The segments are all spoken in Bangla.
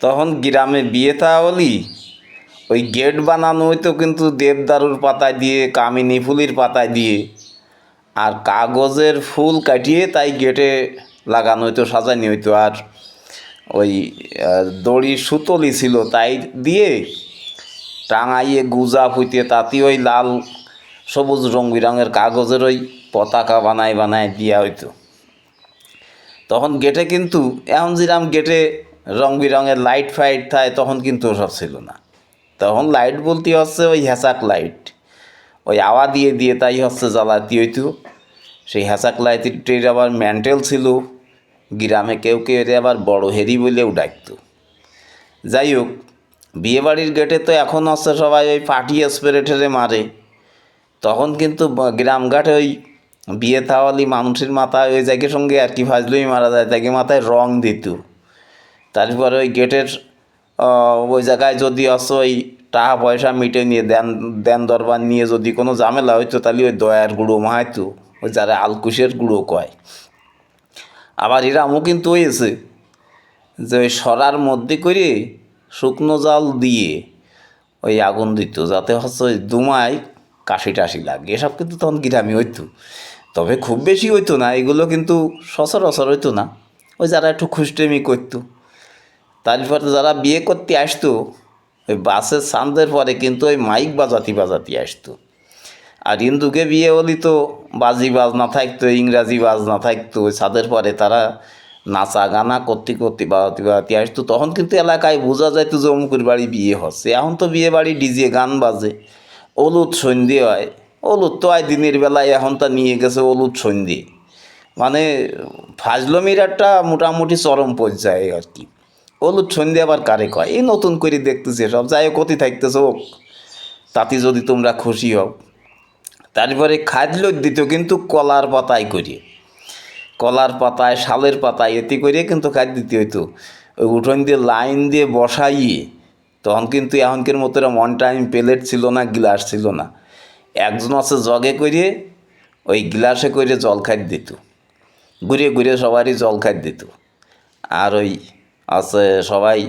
তখন গ্রামে বিয়ে তাহলেই ওই গেট বানানো হইতো কিন্তু দেবদারুর পাতা দিয়ে, কামিনী ফুলের পাতা দিয়ে, আর কাগজের ফুল কাটিয়ে তাই গেটে লাগানো হইতো, সাজানো হইতো। আর ওই দড়ির সুতলি ছিল তাই দিয়ে টাঙাইয়ে গুজা ফুইতে তাতে ওই লাল সবুজ রং বেরঙের কাগজের ওই পতাকা বানায় বানায় দেওয়া হইতো। তখন গেটে কিন্তু এখন যেরকম গেটে রং বেরঙের লাইট ফাইট থাকে, তখন কিন্তু ওসব ছিল না। তখন লাইট বলতে হচ্ছে ওই হ্যাচাক লাইট, ওই আওয়া দিয়ে দিয়ে তাই হচ্ছে জ্বালাতে হইতো। সেই হ্যাচাক লাইটের আবার ম্যান্টেল ছিল, গ্রামে কেউ কেউ এর আবার বড় হেরি বলেও ডাকতো। যাই হোক, বিয়েবাড়ির গেটে তো এখন হচ্ছে সবাই ওই পার্টি স্প্রে মারে। তখন কিন্তু গ্রামঘাটে ওই বিয়ে থাওয়ালি মানুষের মাথায় ওই জায়গার সঙ্গে আর কি ফাজলুই মারা যায়, তাকে মাথায় রং দিত। তারপরে ওই গেটের ওই জায়গায় যদি আসো ওই টাকা পয়সা মিটে নিয়ে দেন দরবার নিয়ে যদি কোনো ঝামেলা হইতো, তাহলে ওই দয়ার গুঁড়ো মাহাইতো, ওই যারা আলকুশের গুঁড়ো কয়। আবার এরামও কিন্তু হয়েছে যে ওই সরার মধ্যে করে শুকনো জাল দিয়ে ওই আগুন দিত, যাতে হচ্ছে ওই দুমায় কাশি টাশি লাগে। এসব কিন্তু তখন গ্রামে হইতো, তবে খুব বেশি হইতো না, এগুলো কিন্তু সচরাচর হইতো না। ওই যারা একটু খুশটেমি করতো। তারপরে যারা বিয়ে করতে আসতো ওই বাসের সান্দের পরে কিন্তু ওই মাইক বাজাতি বাজাতি আসতো। আর হিন্দুকে বিয়ে হলি তো বাজি বাজনা থাকতো, ইংরাজি বাজনা থাকতো। ওই ছাদের পরে তারা নাচা গানা করতে করতে বাজাতি বাজাতি আসতো। তখন কিন্তু এলাকায় বোঝা যাইতো যে অমুকের বাড়ি বিয়ে হচ্ছে। এখন তো বিয়ে বাড়ি ডিজে গান বাজে, হলুদ সন্ধে হয়। হলুদ তো হয় দিনের বেলায়, এখন তা নিয়ে গেছে হলুদ সন্ধে। মানে ফাজলমির একটা মোটামুটি চরম পর্যায়ে আর কি। হলুদ সন্ধে আবার কারে কয়, এই নতুন করে দেখতেছে সব। যাই হোক, অতি থাকতেছে হোক, তাতে যদি তোমরা খুশি হও। তারপরে খাদ্য দিত কিন্তু কলার পাতায় করে, কলার পাতায় শালের পাতায় এতে করে কিন্তু খাদ্য দিতে হইতো। ওই উঠোন দিয়ে লাইন দিয়ে বসাইয়ে, তখন কিন্তু এখনকার মতো ওয়ান টাইম প্লেট ছিল না, গ্লাস ছিল না। একজন আছে জগে করে ওই গ্লাসে করে জল খাদ্য দিত, ঘুরে ঘুরে সবারই জল খাদ্য দিত। আর ওই আছে সবাই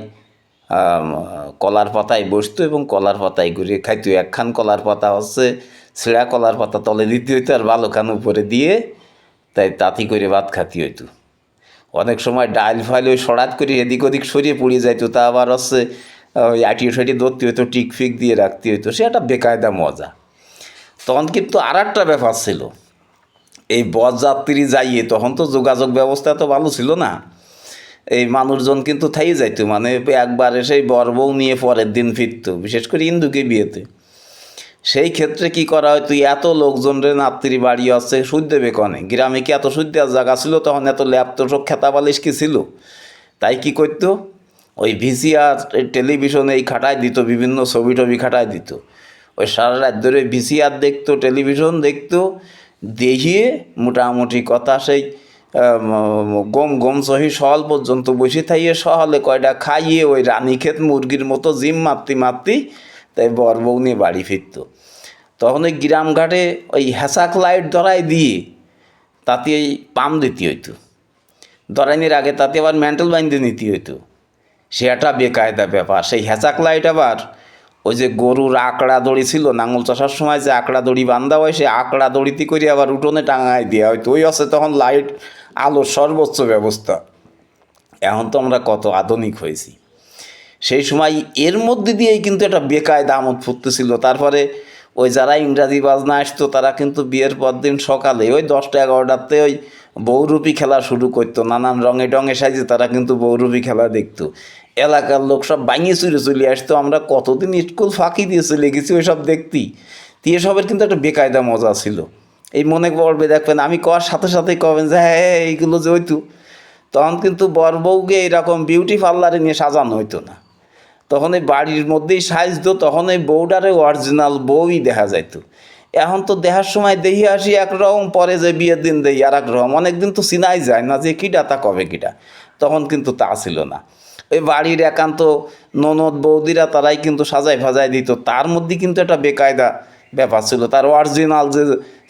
কলার পাতায় বসতো এবং কলার পাতায় ঘুরে খাইতো। একখান কলার পাতা হচ্ছে ছেঁড়া কলার পাতা তলে দিতে হইতো, আর ভালো খান উপরে দিয়ে তাই তাঁতি করে ভাত খাতি হইতো। অনেক সময় ডাইল ফাইল ওই সরাত করে এদিক ওদিক সরিয়ে পড়ে যাইতো, তা আবার হচ্ছে ওই আটিয়ে সাটিয়ে ধরতে হইতো, টিক ফিক দিয়ে রাখতে হইতো। সে একটা বেকায়দা মজা। তখন কিন্তু আর একটা ব্যাপার ছিল, এই বরযাত্রী যাইয়ে তখন তো যোগাযোগ ব্যবস্থা তো ভালো ছিল না। এই মানুষজন কিন্তু থাই যাইতো, মানে একবার এসেই বর বউ নিয়ে পরের দিন ফিরতো, বিশেষ করে হিন্দুকে বিয়েতে। সেই ক্ষেত্রে কি করা হয়তো, এত লোকজনের নাত্রী বাড়ি আছে, সুদ দেবে কনে? গ্রামে কি এত সুদ দেওয়ার জায়গা ছিল তখন? এত ল্যাপটপ খেতা বালিশ কি ছিল? তাই কি করতো, ওই ভিসিআর টেলিভিশনে এই খাটায় দিত, বিভিন্ন ছবি টবি খাটায় দিত। ওই সারা রাত ধরে ভিসিআর দেখতো, টেলিভিশন দেখতো, দেখিয়ে মোটামুটি কথা সেই গম গম সহি সহল পর্যন্ত বসে থাইয়ে সহলে কয়টা খাইয়ে ওই রানীক্ষেত মুরগির মতো জিম মারতে মারতে তাই বর বউ নিয়ে বাড়ি ফিরত। তখন ওই গ্রামঘাটে ওই হ্যাসাক লাইট ধরাই দিয়ে তাতে এই পাম দিতে হইতো। ধরাইনির আগে তাতে আবার মেন্টাল বাইন্দে নিতে হইতো। সে একটা বেকায়দা ব্যাপার। সেই হ্যাচাক লাইট আবার ওই যে গরুর আকড়া দড়ি ছিল, নাঙল চষার সময় যে আকড়া দড়ি বান্ধা হয়, সে আকড়া দড়িতে করে আবার উঠোনে টাঙায় দেওয়া হয়তো। ওই আছে তখন লাইট, আলোর সর্বোচ্চ ব্যবস্থা। এখন তো আমরা কত আধুনিক হয়েছি। সেই সময় এর মধ্যে দিয়েই কিন্তু একটা বেকায়দা আমোদ ফুটতেছিল। তারপরে ওই যারা ইংরাজি বাজনা আসতো তারা কিন্তু বিয়ের পর দিন সকালে ওই 10টা-11টাতে ওই বহুরূপী খেলা শুরু করতো। নানান রঙে টঙে সাজে তারা কিন্তু বহুরূপী খেলা দেখতো। এলাকার লোক সব ভাঙিয়ে চুরে চলে আসতো। আমরা কতদিন স্কুল ফাঁকি দিয়ে চলে গেছি ওই সব দেখতি। এসবের কিন্তু একটা বেকায়দা মজা ছিল। এই মনে পড়বে, দেখবেন আমি কওয়ার সাথে সাথেই কবেন যে হ্যাঁ এইগুলো যে হইতো। তখন কিন্তু বর বউকে এইরকম বিউটি পার্লারে নিয়ে সাজানো হইতো না, তখন এই বাড়ির মধ্যেই সাজতো। তখন এই বউটারে অরিজিনাল বউই দেখা যাইতো। এখন তো দেখার সময় দেখি আসি একরকম, পরে যে বিয়ের দিন দেখি আর একরকম। অনেকদিন তো চিনাই যায় না যে কীটা তা কবে কীটা। তখন কিন্তু তা ছিল না। ওই বাড়ির একান্ত ননদ বৌদিরা তারাই কিন্তু সাজাই ফাজাই দিত। তার মধ্যে কিন্তু একটা বেকায়দা ব্যাপার ছিল, তার অরিজিনাল যে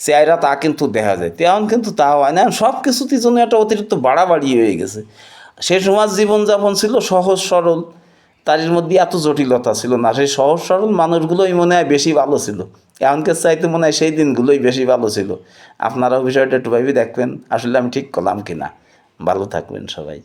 চেহারা তা কিন্তু দেখা যায়। তেমন কিন্তু তা হয় না। সব কিছুতেই জন্য একটা অতিরিক্ত বাড়াবাড়ি হয়ে গেছে। সে সময় জীবনযাপন ছিল সহজ সরল, তার মধ্যে এত জটিলতা ছিল না, সেই সহজ সরল মানুষগুলোই মনে হয় বেশি ভালো ছিল। এমনকার চাইতে মনে হয় সেই দিনগুলোই বেশি ভালো ছিল। আপনারাও বিষয়টা একটু ভাবি দেখবেন আসলে আমি ঠিক করলাম কিনা। ভালো থাকবেন সবাই।